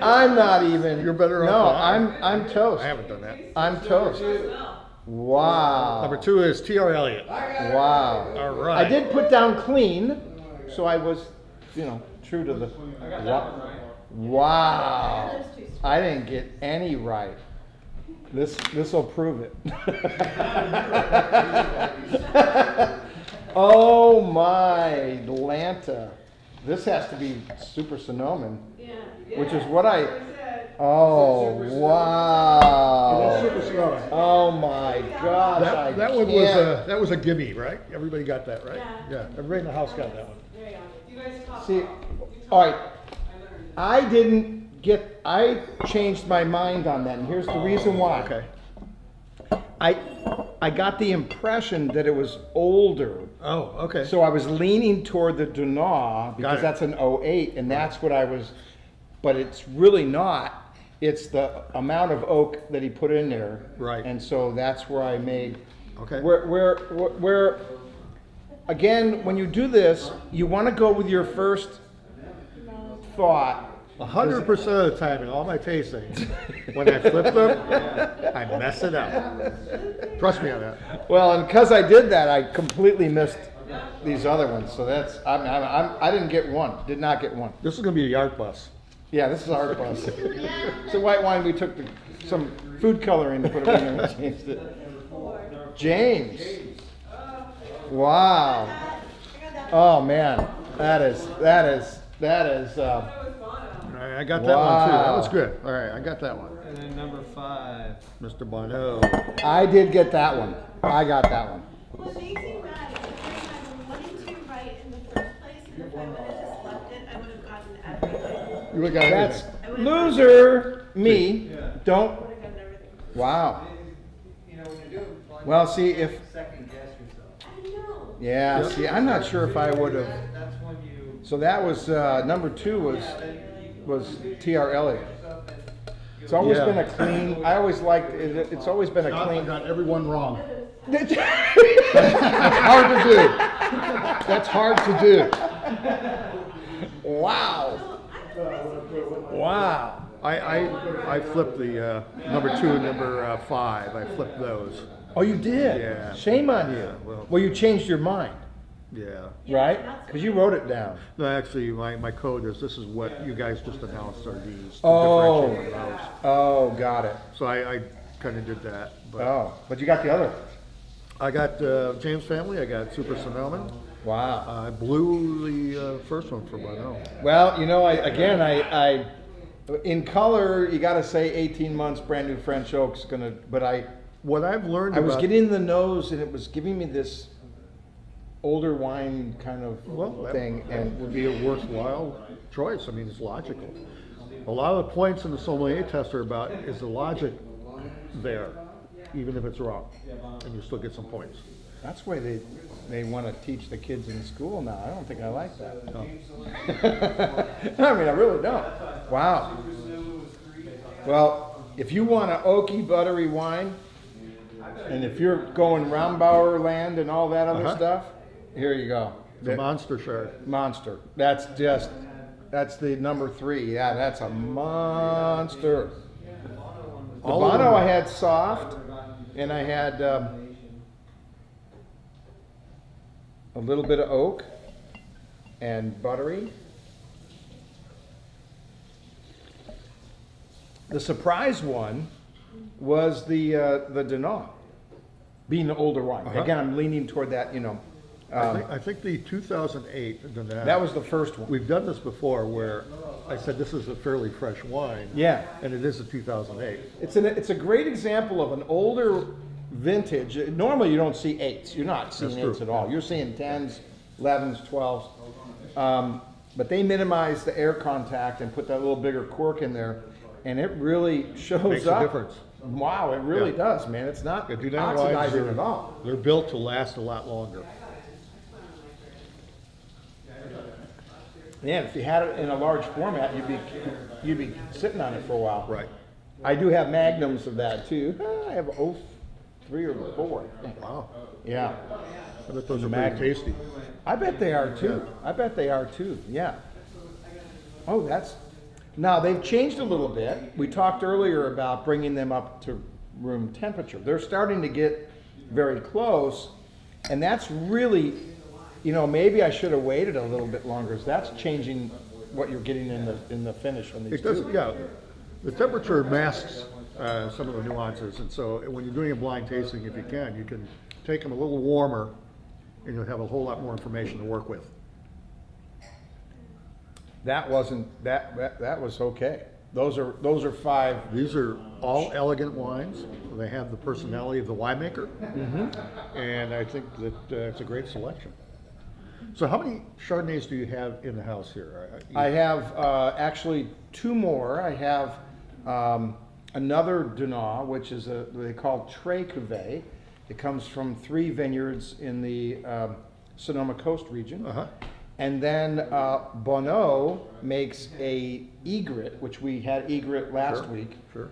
I'm not even. You're better No, off than I am. I'm toast. I haven't done that. I'm toast. Wow. Number 2 is T.R. Elliott. Wow. All right. I did put down clean, so I was, true to the. Wow. I didn't get any right. This will prove it. Oh my Atlanta. This has to be Super Sonoman, Yeah. which is what I. Oh wow. Oh my gosh. That was a gimme, right? Everybody got that, right? Yeah. Everybody in the house got that one. There you go. You guys talk. See, all right. I changed my mind on that, and here's the reason why. Okay. I got the impression that it was older, Oh, okay. so I was leaning toward the DuNah because it. that's an 08, and that's what I was. But it's really not. It's the amount of oak that he put in there, Right. And so that's where I made. Okay. Where again, when you do this, you want to go with your first thought. 100% of the time in all my tastings, when I flip them, I mess it up. Trust me on that. Well, and because I did that, I completely missed these other ones. So that's I didn't get one. Did not get one. This is going to be the art bus. Yeah, this is our bus. It's a white wine. We took some food coloring to put it in there and changed it. James. Wow. Oh man, that is. All right, I got that one too. That Wow. was good. All right, I got that one. And then number 5. Mr. Bonneau. I did get that one. I got that one. Well, amazing that I wanted to write in the first place, and if I would have just left it, I would have gotten everything. You would got That's everything. loser me. Don't. I would have gotten everything. Wow. You know, when you do. Well, see if. Second guess yourself. I know. Yeah. Yep. See, I'm not sure if I would have. That's when you. So that was number 2 was T.R. Elliott. It's always Yeah. been a clean. I always liked it. It's always been a clean. got everyone wrong. That's Hard to do. That's hard to do. Wow. Wow. I flipped the number 2 and number 5. I flipped those. Oh, you did? Yeah. Shame on you. Yeah, Well, well- you changed your mind, Yeah. right? Because you wrote it down. No, actually, my code is, this is what you guys just announced are these. to Oh, differentiate from those. oh, got it. So I kind of did that, but Oh, but you got the other. I got James Family, I got Super Sonoman. Wow. I blew the first one for Bonneau. Well, you know, I in color, you got to say 18 months, brand new French oak's gonna. But What I've learned I was about, getting the nose, and it was giving me this older wine kind of well, thing, and would be a worthwhile choice. I mean, it's logical. A lot of the points in the sommelier test are about, is the logic there, even if it's wrong, and you still get some points. that's the way they want to teach the kids in school now. I don't think I like that. No. I mean, I really don't. Wow. Well, if you want an oaky, buttery wine, and if you're going Rombauer land and all that other Uh-huh. stuff, here you go. It's a monster shard. Monster. That's the number 3. Yeah, that's a monster. The All of them Bonneau are- I had soft, and I had a little bit of oak and buttery. The surprise one was the DuNah, being the older wine. Uh-huh. Again, I'm leaning toward that, you know. I think the 2008 DuNah. That was the first one. We've done this before where I said this is a fairly fresh wine. Yeah. And it is a 2008. It's a great example of an older vintage. Normally, you don't see 8s. You're not seeing That's true. 8s at all. You're seeing 10s, 11s, 12s. But they minimize the air contact and put that little bigger cork in there, and it really shows Makes a up. difference. Wow, it really Yeah. does, man. It's not The DuNah wines oxidizing are- at all. They're built to last a lot longer. Yeah, if you had it in a large format, you'd be sitting on it for a while. Right. I do have magnums of that too. I have 03 or 4. I think. Wow. Yeah. I bet those are Magnum. pretty tasty. I bet they are too. I bet they are too. Yeah. Oh, now they've changed a little bit. We talked earlier about bringing them up to room temperature. They're starting to get very close, and that's really, you know, maybe I should have waited a little bit longer. 'Cause that's changing what you're getting in the finish on these It doesn't, two. yeah, the temperature masks some of the nuances, and so when you're doing a blind tasting, if you can take them a little warmer, and you'll have a whole lot more information to work with. That wasn't that was okay. Those are 5. These are all elegant wines. They have the personality of the winemaker, and I think that it's a great selection. So how many Chardonnays do you have in the house here? I have actually 2 more. I have another DuNah, which is what they call Très Cuvée. It comes from 3 vineyards in the Sonoma Coast region. Uh-huh. And then Bonneau makes a egret, which we had egret last Sure, week. Sure.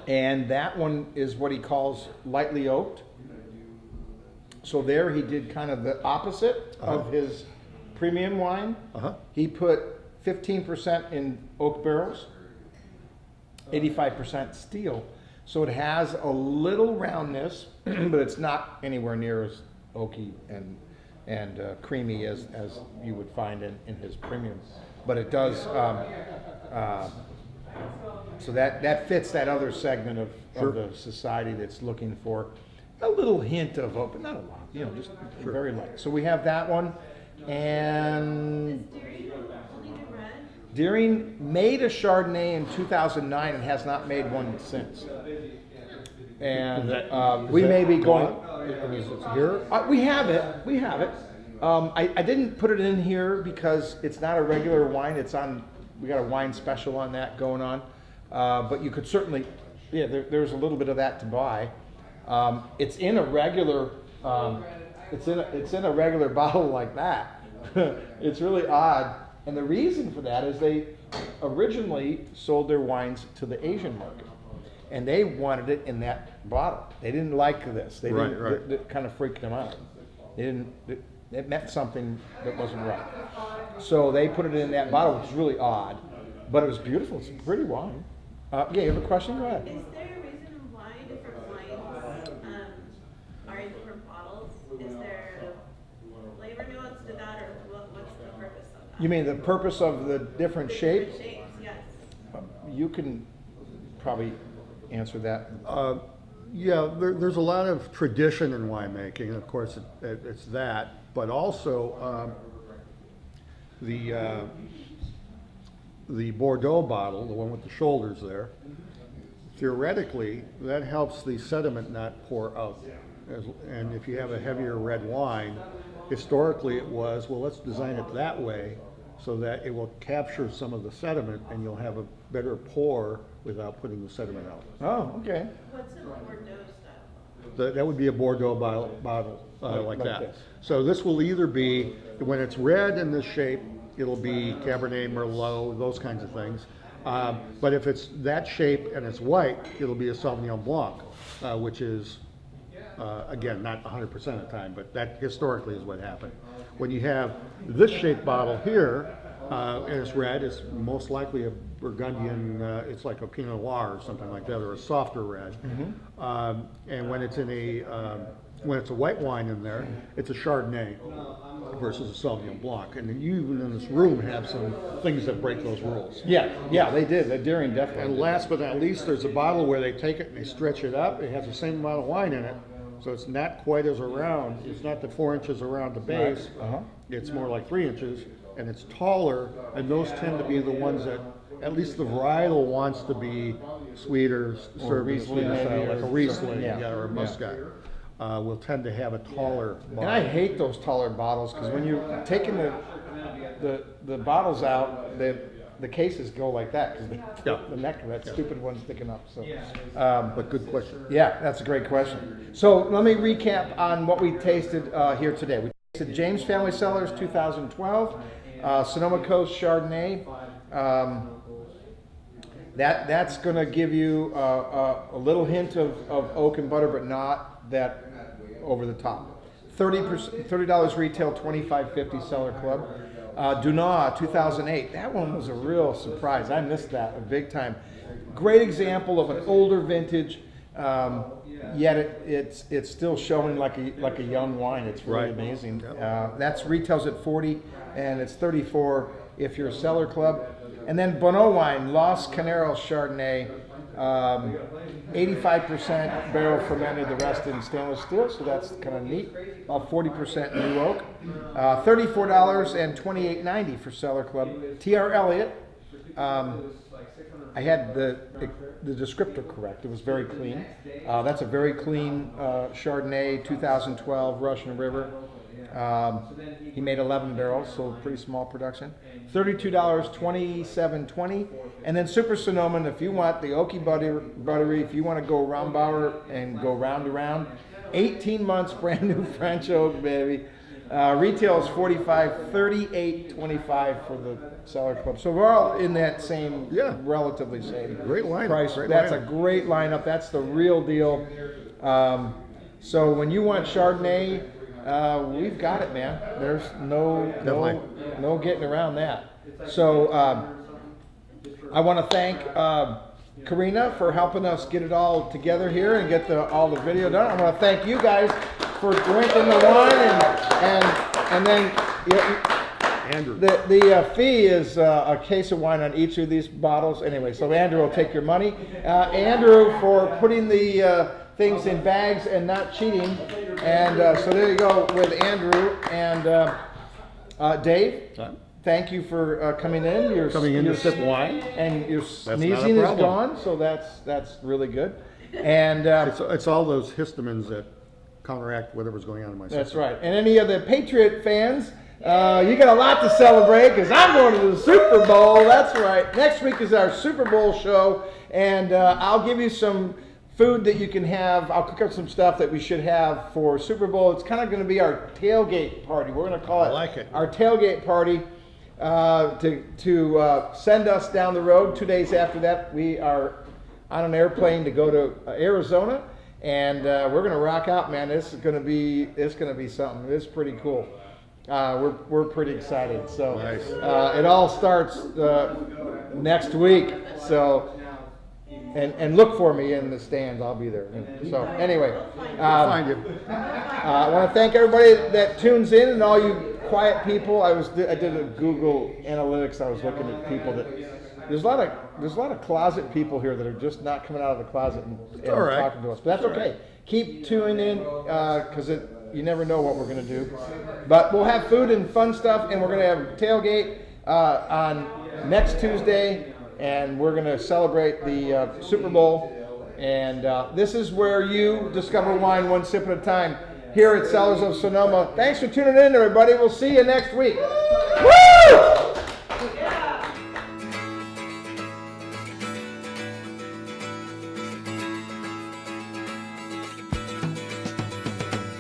And that one is what he calls lightly oaked. So there he did kind of the opposite of his premium wine. Uh-huh. He put 15% in oak barrels, 85% steel. So it has a little roundness, but it's not anywhere near as oaky and creamy as you would find in his premium. But it does, so that fits that other segment of the society that's looking for a little hint of oak, but not a lot, you know, just very light. So we have that one, and Is Deering only do red? Deering made a Chardonnay in 2009 and has not made one since. And we may be going. Is it here? We have it. We have it. I didn't put it in here because it's not a regular wine. It's on. We got a wine special on that going on. But you could certainly, yeah. There's a little bit of that to buy. It's in a regular. It's in a regular bottle like that. It's really odd. And the reason for that is they originally sold their wines to the Asian market, and they wanted it in that bottle. They didn't like this. They didn't. Right. It kind of freaked them out. They didn't. It meant something that wasn't right. So they put it in that bottle, which is really odd, but it was beautiful. It's a pretty wine. Yeah, you have a question? Go ahead. Is there a reason why different wines You mean the purpose of the different shapes? Shapes, yes. You can probably answer that. Yeah, there's a lot of tradition in winemaking, and of course it's that, but also the Bordeaux bottle, the one with the shoulders there, theoretically, that helps the sediment not pour out. And if you have a heavier red wine, historically it was, well, let's design it that way so that it will capture some of the sediment and you'll have a better pour without putting the sediment out. Oh, okay. What's in the Bordeaux style? That would be a Bordeaux bottle like like that. this. So this will either be, when it's red in this shape, it'll be Cabernet Merlot, those kinds of things. But if it's that shape and it's white, it'll be a Sauvignon Blanc, which is, again, not 100% of the time, but that historically is what happened. When you have this shaped bottle here, and it's red, it's most likely a Burgundian, it's like a Pinot Noir or something like that, or a softer red. And when it's in when it's a white wine in there, it's a Chardonnay versus a Sauvignon Blanc. And you, even in this room, have some things that break those rules. Yeah, they did. The Deering definitely. And did. last but not least, there's a bottle where they take it and they stretch it up. It has the same amount of wine in it, so it's not quite as around. It's not the 4 inches around the base. It's more like 3 inches, and it's taller. And those tend to be the ones that, at least the varietal wants to be sweeter, served in a Riesling sweeter style, maybe, like a or Riesling, something, yeah. or a Muscat. Will tend to have a taller bottle. And I hate those taller bottles because when you're taking the bottles out, the cases go like that because the neck of that stupid one's sticking up. So, But good question. yeah, that's a great question. So let me recap on what we tasted here today. We tasted James Family Cellars 2012, Sonoma Coast Chardonnay. That's going to give you a little hint of oak and butter, but not that over the top. $30 retail, $25.50 Cellar Club. DuNah 2008. That one was a real surprise. I missed that big time. Great example of an older vintage, yet it's still showing like a young wine. It's really amazing. That's retails at $40 and it's $34 if you're a Cellar Club. And then Bonneau wine, Los Carneros Chardonnay, 85% barrel fermented, the rest in stainless steel, so that's kind of neat. About 40% new oak. $34 and $28.90 for Cellar Club. TR Elliott. I had the descriptor correct. It was very clean. That's a very clean Chardonnay, 2012 Russian River. He made 11 barrels, so pretty small production. $32, $27.20, and then Super Sonoman. If you want the oaky buttery, if you want to go Rombauer and go round to round, 18 months, brand new French oak, baby. Retail is $45, $38.25 for the Cellar Club. So we're all in that same, relatively same Great lineup. price. Great That's lineup. a great lineup. That's the real deal. So when you want Chardonnay, we've got it, man. There's no getting around that. So I want to thank Karina for helping us get it all together here and get all the video done. I want to thank you guys for drinking the wine and then Andrew. the fee is a case of wine on each of these bottles. Anyway, so Andrew will take your money. Andrew for putting the things in bags and not cheating. And so there you go with Andrew and Dave. Thank you for coming in. You're Coming in to sip wine. and your not a sneezing is problem. gone, so that's really good. And It's all those histamines that counteract whatever's going on in my system. that's right. And any of the Patriot fans, you got a lot to celebrate because I'm going to the Super Bowl. That's right. Next week is our Super Bowl show, and I'll give you some food that you can have. I'll cook up some stuff that we should have for Super Bowl. It's kind of going to be our tailgate party. We're going to call it, I like it. our tailgate party to send us down the road. 2 days after that, we are on an airplane to go to Arizona, and we're going to rock out, man. It's going to be something. It's pretty cool. We're pretty excited. So Nice. it all starts next week. So. And look for me in the stands. I'll be there. So anyway, Find you. I want to thank everybody that tunes in and all you quiet people. I did a Google Analytics. I was looking at people that there's a lot of closet people here that are just not coming out of the closet and all right. talking to us. But that's okay. Keep tuning in because you never know what we're gonna do. But we'll have food and fun stuff, and we're gonna have a tailgate on next Tuesday, and we're gonna celebrate the Super Bowl. And this is where you discover wine one sip at a time here at Cellars of Sonoma. Thanks for tuning in, everybody. We'll see you next week. Woo!